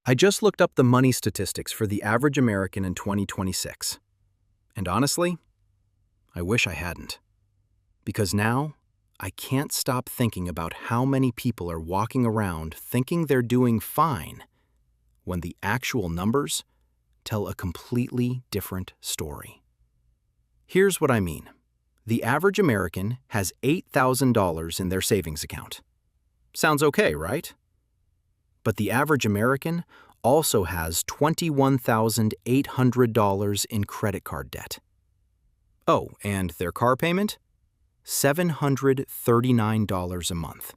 I just looked up the money statistics for the average American in 2026. And honestly, I wish I hadn't. Because now, I can't stop thinking about how many people are walking around thinking they're doing fine when the actual numbers tell a completely different story. Here's what I mean. The average American has $8,000 in their savings account. Sounds okay, right? But the average American also has $21,800 in credit card debt. Oh, and their car payment? $739 a month.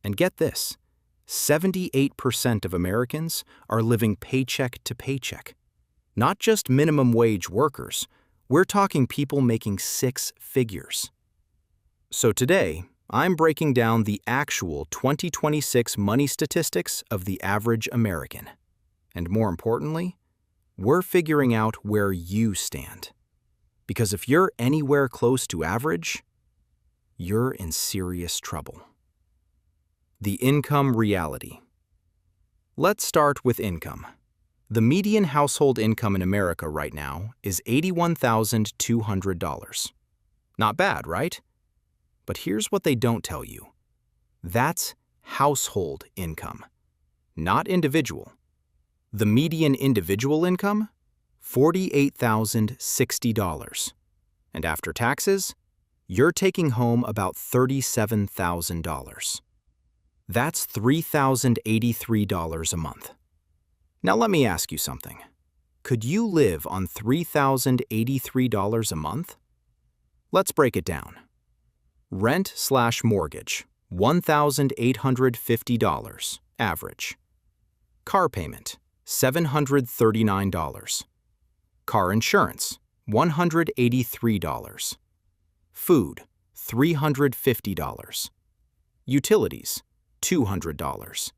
And get this, 78% of Americans are living paycheck to paycheck. Not just minimum wage workers, we're talking people making six figures. So today, I'm breaking down the actual 2026 money statistics of the average American. And more importantly, we're figuring out where you stand. Because if you're anywhere close to average, you're in serious trouble. The income reality. Let's start with income. The median household income in America right now is $81,200. Not bad, right? But here's what they don't tell you. That's household income, not individual. The median individual income? $48,060. And after taxes, you're taking home about $37,000. That's $3,083 a month. Now let me ask you something. Could you live on $3,083 a month? Let's break it down. Rent/mortgage, $1,850, average. Car payment, $739. Car insurance, $183. Food, $350. Utilities, $200.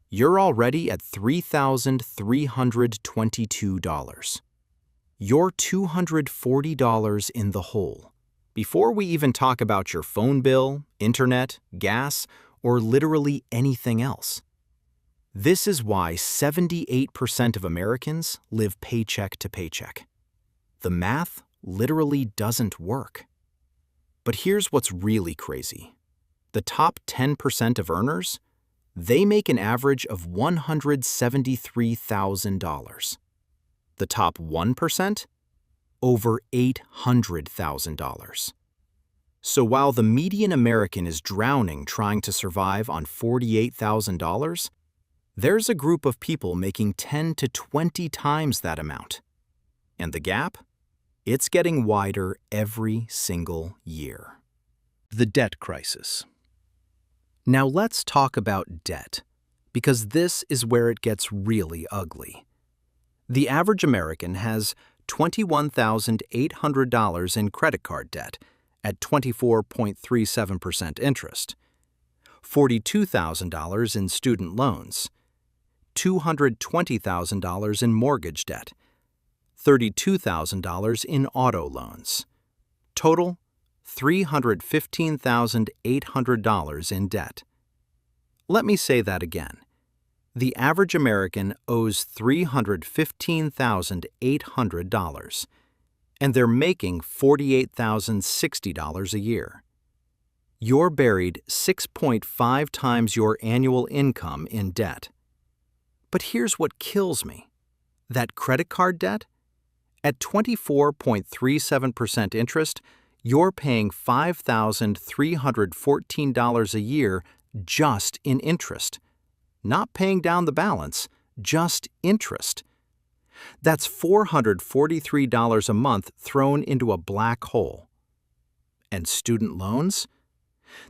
You're already at $3,322. You're $240 in the hole, before we even talk about your phone bill, internet, gas, or literally anything else. This is why 78% of Americans live paycheck to paycheck. The math literally doesn't work. But here's what's really crazy. The top 10% of earners, they make an average of $173,000. The top 1%? Over $800,000. So while the median American is drowning trying to survive on $48,000, there's a group of people making 10 to 20 times that amount. And the gap? It's getting wider every single year. The debt crisis. Now let's talk about debt, because this is where it gets really ugly. The average American has $21,800 in credit card debt at 24.37% interest, $42,000 in student loans, $220,000 in mortgage debt, $32,000 in auto loans. Total, $315,800 in debt. Let me say that again. The average American owes $315,800, and they're making $48,060 a year. You're buried 6.5 times your annual income in debt. But here's what kills me. That credit card debt? At 24.37% interest, you're paying $5,314 a year just in interest. Not paying down the balance, just interest. That's $443 a month thrown into a black hole. And student loans?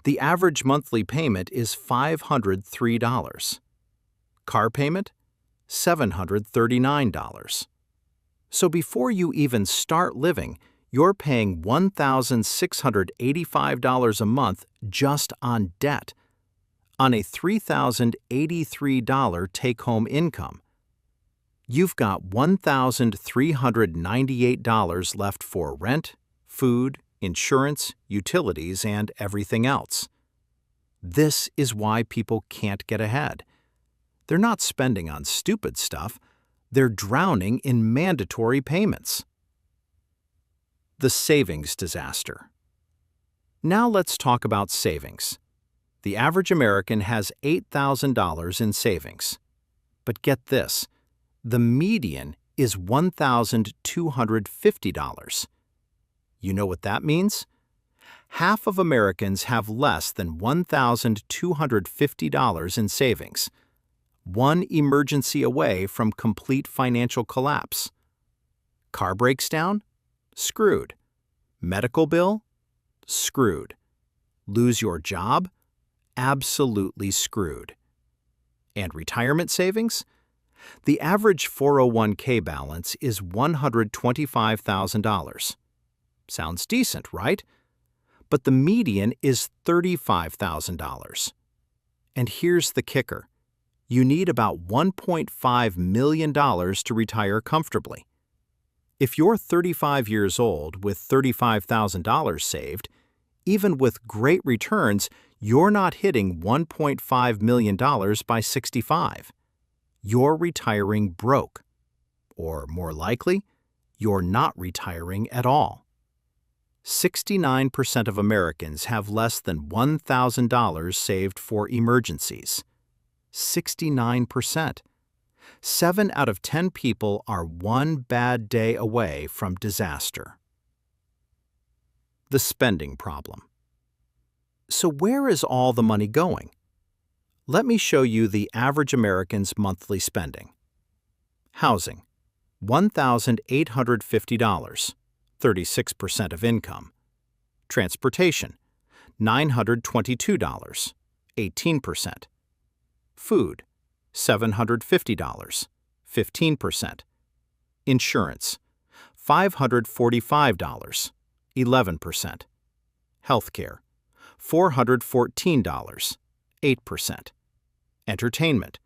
The average monthly payment is $503. Car payment? $739. So before you even start living, you're paying $1,685 a month just on debt, on a $3,083 take-home income. You've got $1,398 left for rent, food, insurance, utilities, and everything else. This is why people can't get ahead. They're not spending on stupid stuff. They're drowning in mandatory payments. The savings disaster. Now let's talk about savings. The average American has $8,000 in savings. But get this, the median is $1,250. You know what that means? Half of Americans have less than $1,250 in savings, one emergency away from complete financial collapse. Car breaks down? Screwed. Medical bill? Screwed. Lose your job? Absolutely screwed. And retirement savings? The average 401k balance is $125,000. Sounds decent, right? But the median is $35,000. And here's the kicker. You need about $1.5 million to retire comfortably. If you're 35 years old with $35,000 saved, even with great returns, you're not hitting $1.5 million by 65. You're retiring broke. Or more likely, you're not retiring at all. 69% of Americans have less than $1,000 saved for emergencies. 69%. 7 out of 10 people are one bad day away from disaster. The spending problem. So where is all the money going? Let me show you the average American's monthly spending. Housing, $1,850, 36% of income. Transportation, $922, 18%. Food, $750, 15%. Insurance, $545, 11%. Healthcare, $414, 8%. Entertainment,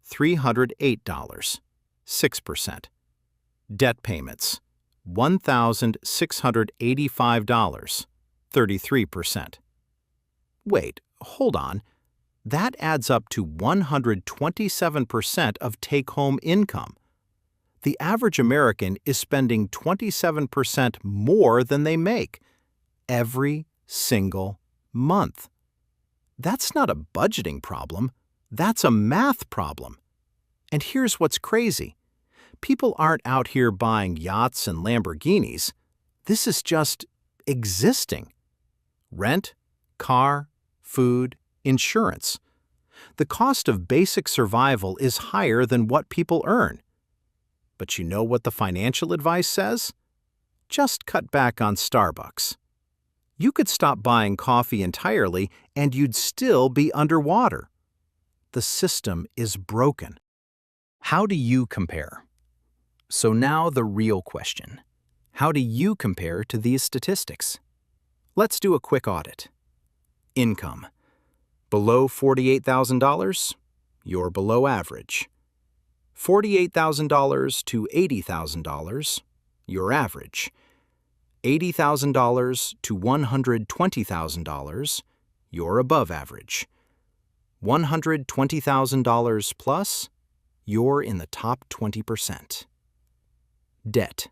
$308, 6%. Debt payments, $1,685, 33%. Wait, hold on. That adds up to 127% of take-home income. The average American is spending 27% more than they make every single month. That's not a budgeting problem. That's a math problem. And here's what's crazy. People aren't out here buying yachts and Lamborghinis. This is just existing. Rent, car, food, insurance. The cost of basic survival is higher than what people earn. But you know what the financial advice says? Just cut back on Starbucks. You could stop buying coffee entirely and you'd still be underwater. The system is broken. How do you compare? So now the real question. How do you compare to these statistics? Let's do a quick audit. Income. Below $48,000, you're below average. $48,000 to $80,000, you're average. $80,000 to $120,000, you're above average. $120,000 plus, you're in the top 20%. Debt.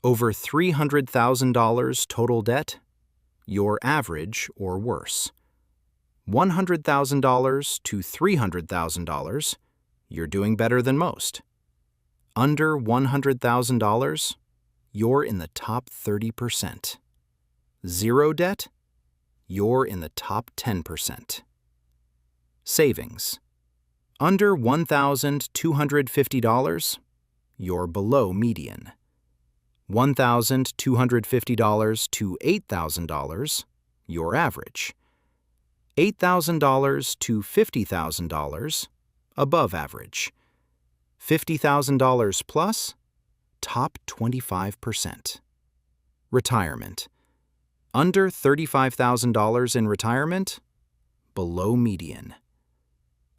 Over $300,000 total debt, you're average or worse. $100,000 to $300,000, you're doing better than most. Under $100,000, you're in the top 30%. Zero debt, you're in the top 10%. Savings. Under $1,250, you're below median. $1,250 to $8,000, you're average. $8,000 to $50,000, above average. $50,000 plus, top 25%. Retirement. Under $35,000 in retirement, below median.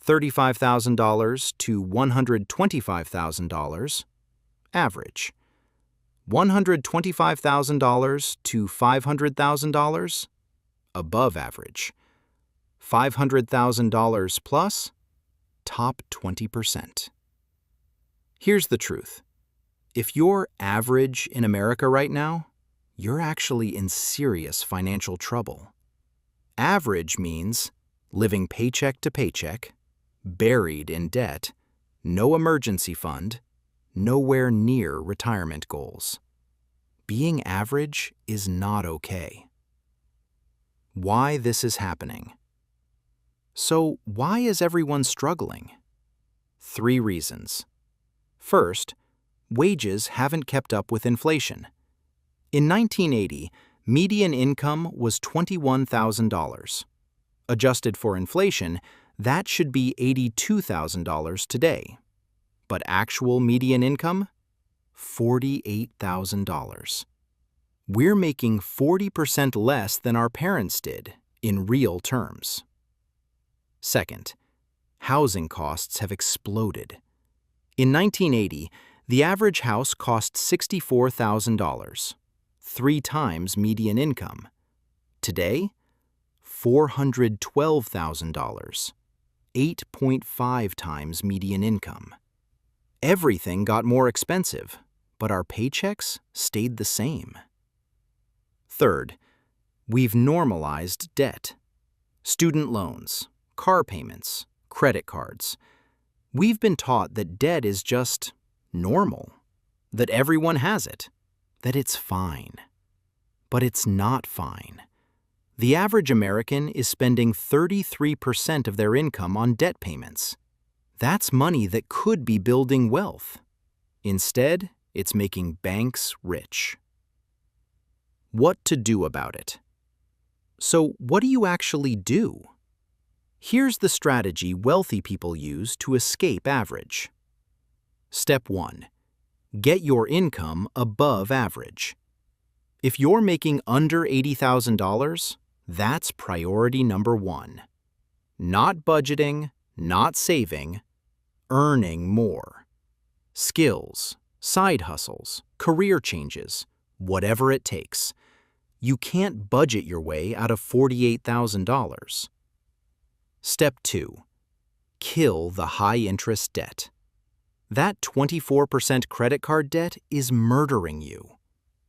$35,000 to $125,000, average. $125,000 to $500,000, above average. $500,000 plus, top 20%. Here's the truth. If you're average in America right now, you're actually in serious financial trouble. Average means living paycheck to paycheck, buried in debt, no emergency fund, nowhere near retirement goals. Being average is not okay. Why this is happening? So, why is everyone struggling? 3 reasons. First, wages haven't kept up with inflation. In 1980, median income was $21,000. Adjusted for inflation, that should be $82,000 today. But actual median income? $48,000. We're making 40% less than our parents did in real terms. Second, housing costs have exploded. In 1980, the average house cost $64,000, 3 times median income. Today, $412,000, 8.5 times median income. Everything got more expensive, but our paychecks stayed the same. Third, we've normalized debt. Student loans, car payments, credit cards. We've been taught that debt is just normal, that everyone has it, that it's fine. But it's not fine. The average American is spending 33% of their income on debt payments. That's money that could be building wealth. Instead, it's making banks rich. What to do about it? So, what do you actually do? Here's the strategy wealthy people use to escape average. Step 1. Get your income above average. If you're making under $80,000, that's priority number 1. Not budgeting, not saving, earning more. Skills, side hustles, career changes, whatever it takes. You can't budget your way out of $48,000. Step 2. Kill the high-interest debt. That 24% credit card debt is murdering you.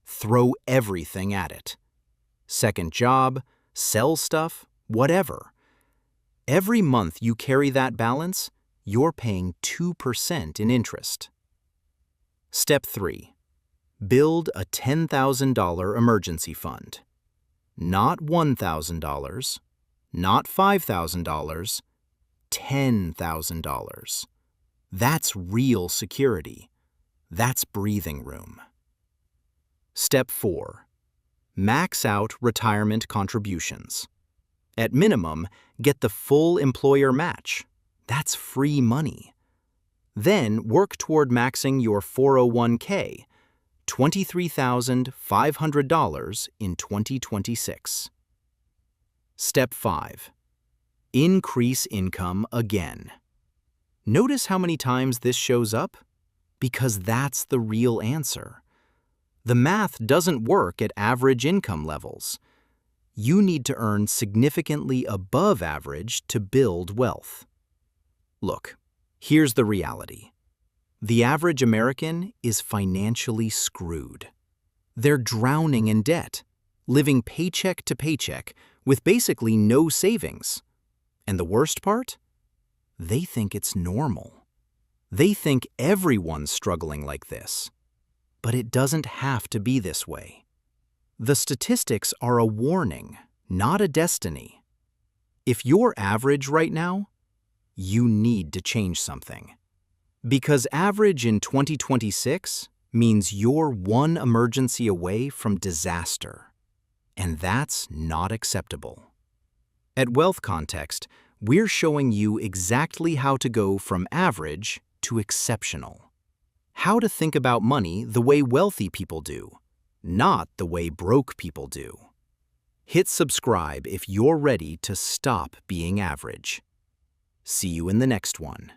Throw everything at it. Second job, sell stuff, whatever. Every month you carry that balance, you're paying 2% in interest. Step 3. Build a $10,000 emergency fund. Not $1,000, not $5,000, $10,000. That's real security. That's breathing room. Step 4. Max out retirement contributions. At minimum, get the full employer match. That's free money. Then work toward maxing your 401k, $23,500 in 2026. Step 5. Increase income again. Notice how many times this shows up? Because that's the real answer. The math doesn't work at average income levels. You need to earn significantly above average to build wealth. Look, here's the reality. The average American is financially screwed. They're drowning in debt, living paycheck to paycheck with basically no savings. And the worst part? They think it's normal. They think everyone's struggling like this. But it doesn't have to be this way. The statistics are a warning, not a destiny. If you're average right now, you need to change something. Because average in 2026 means you're one emergency away from disaster. And that's not acceptable. At Wealth Context, we're showing you exactly how to go from average to exceptional. How to think about money the way wealthy people do, not the way broke people do. Hit subscribe if you're ready to stop being average. See you in the next one.